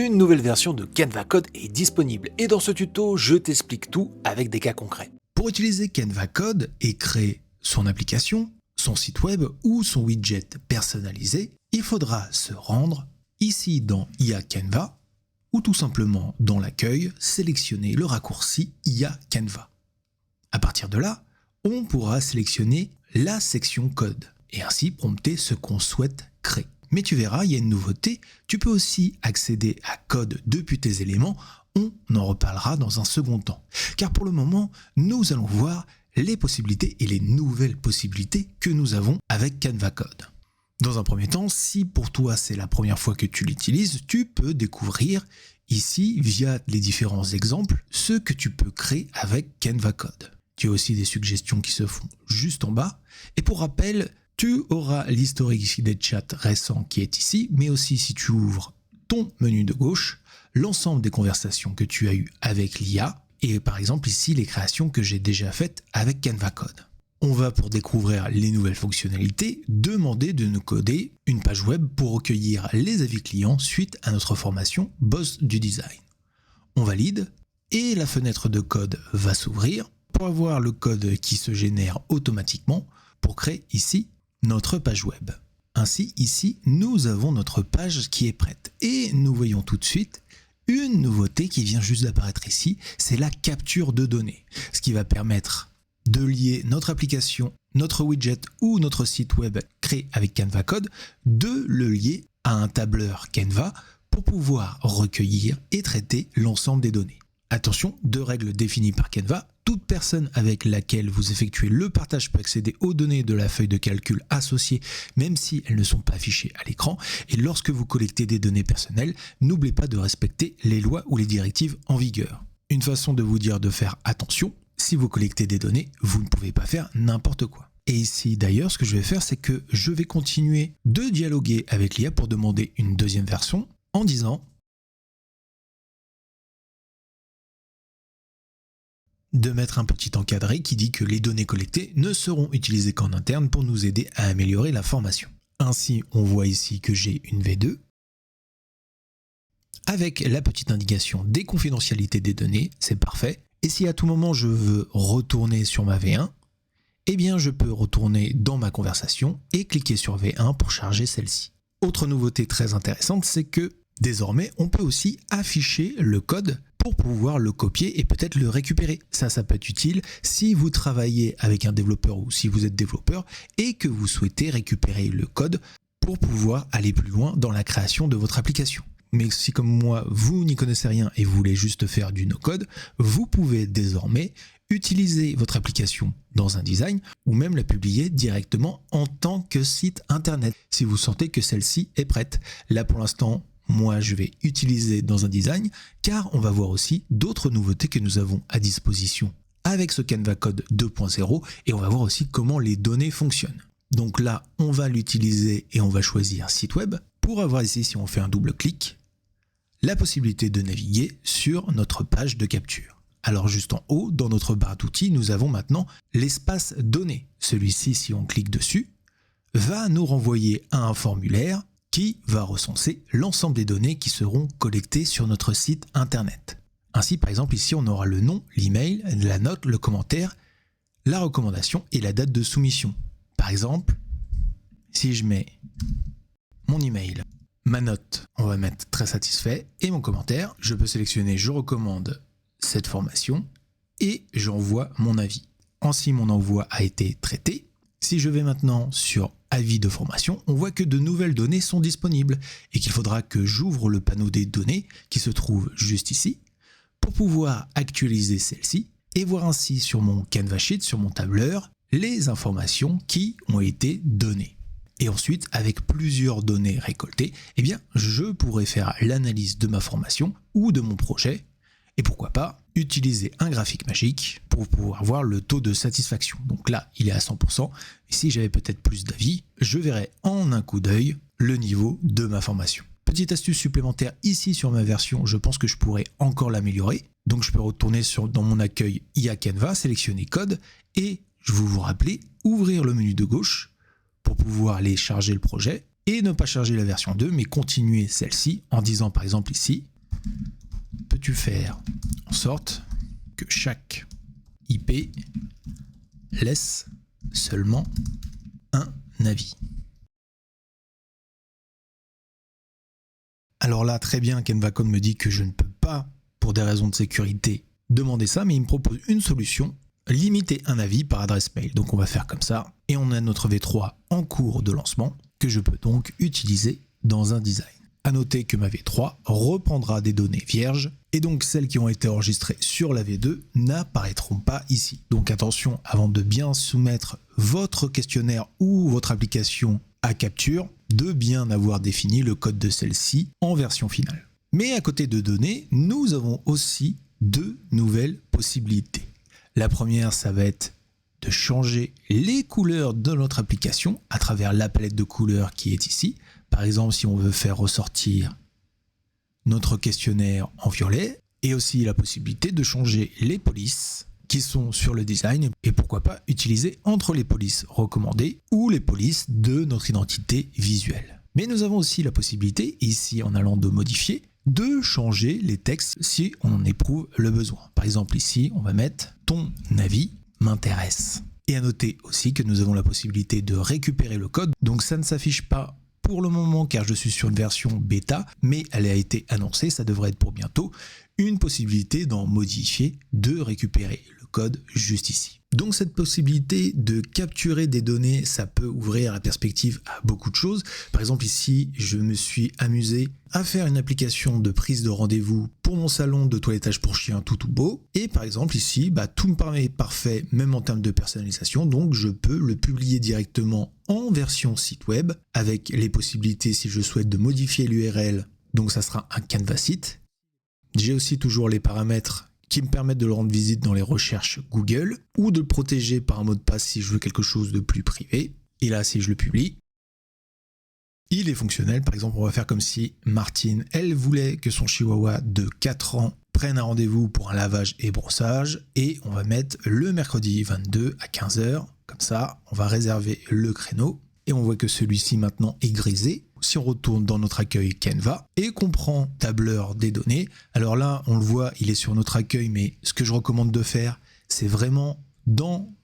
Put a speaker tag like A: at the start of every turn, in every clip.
A: Une nouvelle version de Canva Code est disponible et dans ce tuto, je t'explique tout avec des cas concrets.
B: Pour utiliser Canva Code et créer son application, son site web ou son widget personnalisé, il faudra se rendre ici dans IA Canva ou tout simplement dans l'accueil, sélectionner le raccourci IA Canva. À partir de là, on pourra sélectionner la section code et ainsi prompter ce qu'on souhaite créer. Mais tu verras, il y a une nouveauté, tu peux aussi accéder à code depuis tes éléments, on en reparlera dans un second temps. Car pour le moment, nous allons voir les possibilités et les nouvelles possibilités que nous avons avec Canva Code. Dans un premier temps, si pour toi c'est la première fois que tu l'utilises, tu peux découvrir ici, via les différents exemples, ce que tu peux créer avec Canva Code. Tu as aussi des suggestions qui se font juste en bas. Et pour rappel, tu auras l'historique des chats récents qui est ici, mais aussi si tu ouvres ton menu de gauche, l'ensemble des conversations que tu as eues avec l'IA, et par exemple ici les créations que j'ai déjà faites avec Canva Code. On va, pour découvrir les nouvelles fonctionnalités, demander de nous coder une page web pour recueillir les avis clients suite à notre formation Boss du Design. On valide et la fenêtre de code va s'ouvrir pour avoir le code qui se génère automatiquement pour créer ici notre page web. Ainsi, ici, nous avons notre page qui est prête. Et nous voyons tout de suite une nouveauté qui vient juste d'apparaître ici, c'est la capture de données. Ce qui va permettre de lier notre application, notre widget ou notre site web créé avec Canva Code, de le lier à un tableur Canva pour pouvoir recueillir et traiter l'ensemble des données. Attention, deux règles définies par Canva. Toute personne avec laquelle vous effectuez le partage peut accéder aux données de la feuille de calcul associée, même si elles ne sont pas affichées à l'écran. Et lorsque vous collectez des données personnelles, n'oubliez pas de respecter les lois ou les directives en vigueur. Une façon de vous dire de faire attention, si vous collectez des données, vous ne pouvez pas faire n'importe quoi. Et ici d'ailleurs, ce que je vais faire, c'est que je vais continuer de dialoguer avec l'IA pour demander une deuxième version en disant de mettre un petit encadré qui dit que les données collectées ne seront utilisées qu'en interne pour nous aider à améliorer la formation. Ainsi, on voit ici que j'ai une V2 avec la petite indication des confidentialités des données, c'est parfait. Et si à tout moment je veux retourner sur ma V1, eh bien je peux retourner dans ma conversation et cliquer sur V1 pour charger celle-ci. Autre nouveauté très intéressante, c'est que désormais on peut aussi afficher le code pour pouvoir le copier et peut-être le récupérer. Ça peut être utile si vous travaillez avec un développeur ou si vous êtes développeur et que vous souhaitez récupérer le code pour pouvoir aller plus loin dans la création de votre application. Mais si comme moi, vous n'y connaissez rien et vous voulez juste faire du no-code, vous pouvez désormais utiliser votre application dans un design ou même la publier directement en tant que site internet si vous sentez que celle-ci est prête. Là pour l'instant, moi je vais utiliser dans un design car on va voir aussi d'autres nouveautés que nous avons à disposition avec ce Canva Code 2.0 et on va voir aussi comment les données fonctionnent. Donc là, on va l'utiliser et on va choisir site web pour avoir ici, si on fait un double clic, la possibilité de naviguer sur notre page de capture. Alors juste en haut, dans notre barre d'outils, nous avons maintenant l'espace données. Celui-ci, si on clique dessus, va nous renvoyer à un formulaire qui va recenser l'ensemble des données qui seront collectées sur notre site internet. Ainsi, par exemple, ici, on aura le nom, l'email, la note, le commentaire, la recommandation et la date de soumission. Par exemple, si je mets mon email, ma note, on va mettre très satisfait, et mon commentaire, je peux sélectionner je recommande cette formation et j'envoie mon avis. Ainsi, mon envoi a été traité. Si je vais maintenant sur avis de formation, on voit que de nouvelles données sont disponibles et qu'il faudra que j'ouvre le panneau des données qui se trouve juste ici pour pouvoir actualiser celle-ci et voir ainsi sur mon Canva Sheet, sur mon tableur, les informations qui ont été données. Et ensuite, avec plusieurs données récoltées, eh bien, je pourrais faire l'analyse de ma formation ou de mon projet et pourquoi pas utiliser un graphique magique pour pouvoir voir le taux de satisfaction. Donc là, il est à 100%. Et si j'avais peut-être plus d'avis, je verrais en un coup d'œil le niveau de ma formation. Petite astuce supplémentaire ici sur ma version, je pense que je pourrais encore l'améliorer. Donc je peux retourner dans mon accueil IA Canva, sélectionner code et je vais vous rappeler, ouvrir le menu de gauche pour pouvoir aller charger le projet et ne pas charger la version 2, mais continuer celle-ci en disant par exemple ici, peux-tu faire en sorte que chaque IP laisse seulement un avis. Alors là, très bien, Canva Code me dit que je ne peux pas, pour des raisons de sécurité, demander ça, mais il me propose une solution, limiter un avis par adresse mail. Donc on va faire comme ça, et on a notre V3 en cours de lancement, que je peux donc utiliser dans un design. À noter que ma V3 reprendra des données vierges, et donc celles qui ont été enregistrées sur la V2 n'apparaîtront pas ici. Donc attention, avant de bien soumettre votre questionnaire ou votre application à capture, de bien avoir défini le code de celle-ci en version finale. Mais à côté de données, nous avons aussi deux nouvelles possibilités. La première, ça va être de changer les couleurs de notre application à travers la palette de couleurs qui est ici. Par exemple, si on veut faire ressortir notre questionnaire en violet, et aussi la possibilité de changer les polices qui sont sur le design, et pourquoi pas utiliser entre les polices recommandées ou les polices de notre identité visuelle. Mais nous avons aussi la possibilité, ici en allant de modifier, de changer les textes si on en éprouve le besoin. Par exemple ici, on va mettre « Ton avis m'intéresse ». Et à noter aussi que nous avons la possibilité de récupérer le code, donc ça ne s'affiche pas pour le moment car je suis sur une version bêta, mais elle a été annoncée, ça devrait être pour bientôt, une possibilité d'en modifier, de récupérer le code juste ici. Donc cette possibilité de capturer des données, ça peut ouvrir la perspective à beaucoup de choses. Par exemple ici, je me suis amusé à faire une application de prise de rendez-vous pour mon salon de toilettage pour chien tout beau. Et par exemple ici, tout me paraît parfait, même en termes de personnalisation, donc je peux le publier directement en version site web, avec les possibilités si je souhaite de modifier l'URL, donc ça sera un Canva site. J'ai aussi toujours les paramètres qui me permettent de le rendre visite dans les recherches Google ou de le protéger par un mot de passe si je veux quelque chose de plus privé. Et là, si je le publie, il est fonctionnel. Par exemple, on va faire comme si Martine, elle voulait que son chihuahua de 4 ans prenne un rendez-vous pour un lavage et brossage. Et on va mettre le mercredi 22 à 15h. Comme ça, on va réserver le créneau. Et on voit que celui-ci maintenant est grisé. Si on retourne dans notre accueil Canva et qu'on prend tableur des données, alors là, on le voit, il est sur notre accueil, mais ce que je recommande de faire, c'est vraiment dans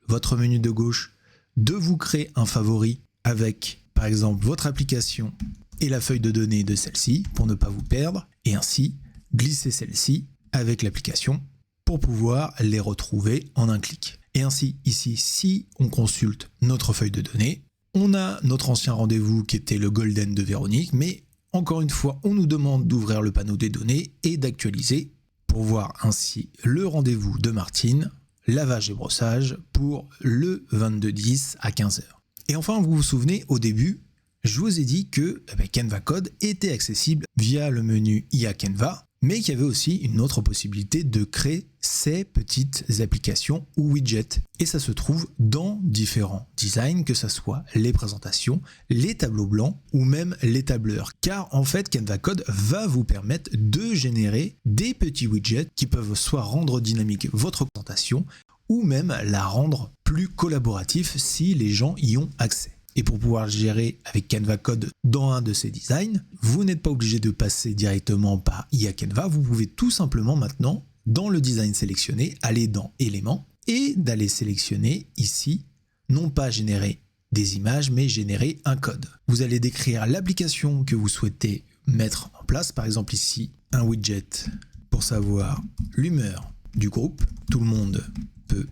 B: votre menu de gauche, de vous créer un favori avec, par exemple, votre application et la feuille de données de celle-ci pour ne pas vous perdre, et ainsi glisser celle-ci avec l'application pour pouvoir les retrouver en un clic. Et ainsi, ici, si on consulte notre feuille de données, on a notre ancien rendez-vous qui était le Golden de Véronique, mais encore une fois, on nous demande d'ouvrir le panneau des données et d'actualiser pour voir ainsi le rendez-vous de Martine, lavage et brossage pour le 22/10 à 15h. Et enfin, vous vous souvenez, au début, je vous ai dit que Canva Code était accessible via le menu IA Canva, mais qu'il y avait aussi une autre possibilité de créer ces petites applications ou widgets. Et ça se trouve dans différents designs, que ce soit les présentations, les tableaux blancs ou même les tableurs. Car en fait, Canva Code va vous permettre de générer des petits widgets qui peuvent soit rendre dynamique votre présentation ou même la rendre plus collaborative si les gens y ont accès. Et pour pouvoir gérer avec Canva Code dans un de ces designs, vous n'êtes pas obligé de passer directement par IA Canva, vous pouvez tout simplement maintenant, dans le design sélectionné, aller dans éléments et d'aller sélectionner ici, non pas générer des images, mais générer un code. Vous allez décrire l'application que vous souhaitez mettre en place, par exemple ici, un widget pour savoir l'humeur du groupe, tout le monde peut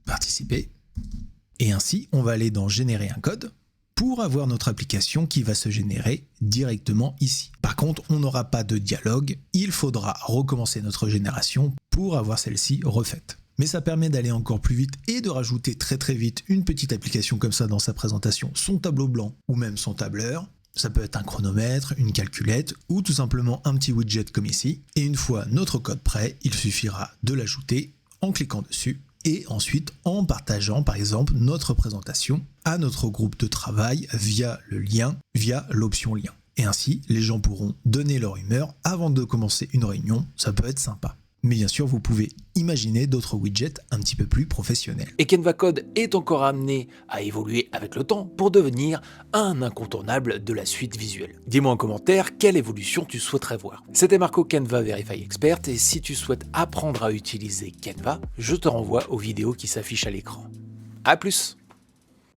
B: participer. Et ainsi, on va aller dans générer un code pour avoir notre application qui va se générer directement ici. Par contre, on n'aura pas de dialogue, il faudra recommencer notre génération pour avoir celle-ci refaite. Mais ça permet d'aller encore plus vite et de rajouter très vite une petite application comme ça dans sa présentation, son tableau blanc ou même son tableur. Ça peut être un chronomètre, une calculette ou tout simplement un petit widget comme ici. Et une fois notre code prêt, il suffira de l'ajouter en cliquant dessus et ensuite en partageant par exemple notre présentation à notre groupe de travail via le lien, via l'option lien. Et ainsi, les gens pourront donner leur humeur avant de commencer une réunion, ça peut être sympa. Mais bien sûr, vous pouvez imaginer d'autres widgets un petit peu plus professionnels.
A: Et Canva Code est encore amené à évoluer avec le temps pour devenir un incontournable de la suite visuelle. Dis-moi en commentaire quelle évolution tu souhaiterais voir. C'était Marco, Canva Verify Expert, et si tu souhaites apprendre à utiliser Canva, je te renvoie aux vidéos qui s'affichent à l'écran. A plus!